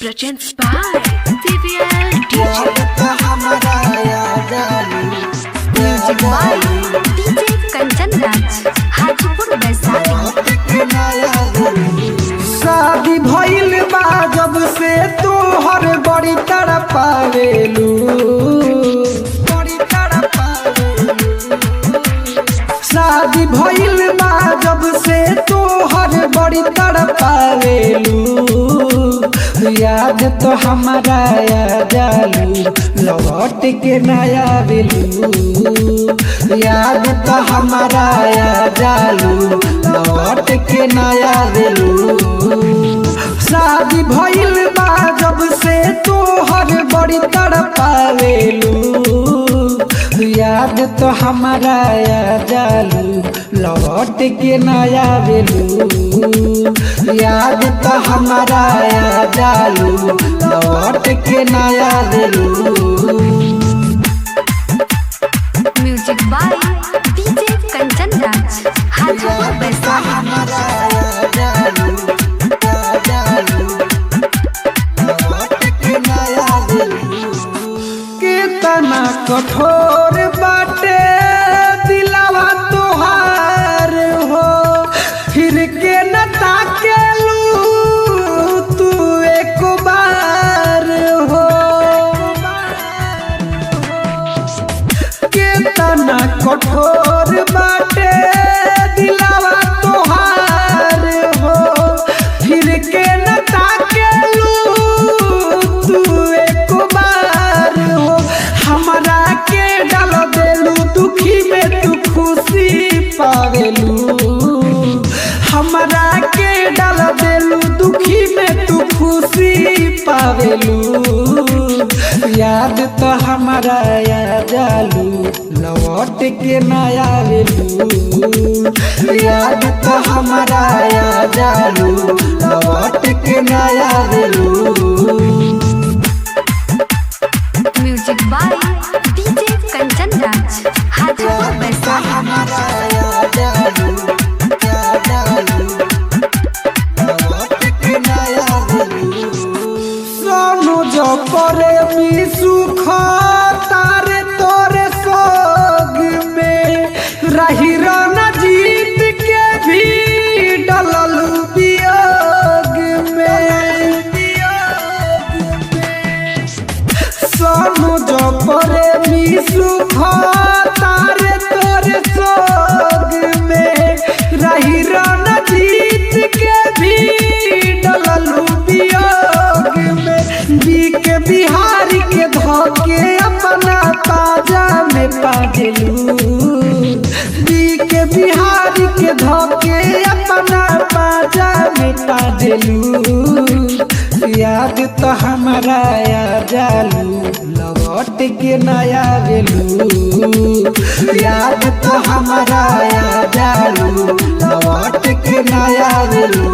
presents by TVL Music by DJ Kanchan Raj, Hajipur Vaishali। शादी भइल बा जब से तोहर बड़ी तड़पावेलू, बड़ी तड़पावेलू। शादी भइल बा जब से तोहर बड़ी तड़पावेलू। याद तो हमारा आ जालू, लौट के नया आवेलू। याद तो हमारा आ जालू, लौट के नया आवेलू। शादी भइल बा जब से तोहर बड़ी तड़पावेलू। याद तो हमारा आ जालू, लौट के नया आवेलू। याद तो हमारा आ जालू, लौट के नया आवेलू। Music by DJ Kanchan Raj, Hajipur Vaishali। कितना कठोर बाटे दिलावा तोहार हो, फिर के न ताकेलू तू एक बार हो। कितना कठोर बाटे दिलावा तोहार हो, फिर के न ताकेलू तू एक बार हो। हमरा के डाल देलू दुखी में तू खुशी पावेलू। हमरा के डाल देलू दुखी में तू खुशी पावेलू। याद तो हमारा आ जालू, लौट के नया आवेलू। याद तो हमारा आ जालू, लौट के नया आवेलू। Music by DJ Kanchan Raj, Hajipur Vaishali। Sonu जो करे मी सुख तारे तोरे सोग में, रही राना जीत के भी डलल वियोग में। सोनू जो करे मी सुख तारे तोरे सोग में, रही राना जीत के भी डलल वियोग में। बी के बिहारी के धोके अपना ताजा में पागलू। बी के बिहारी के धोके अपना ताजा में पागलू। याद तो हमारा आ जालू, लौट के नया आवेलू। याद तो हमारा आ जालू, लौट के नया आवेलू।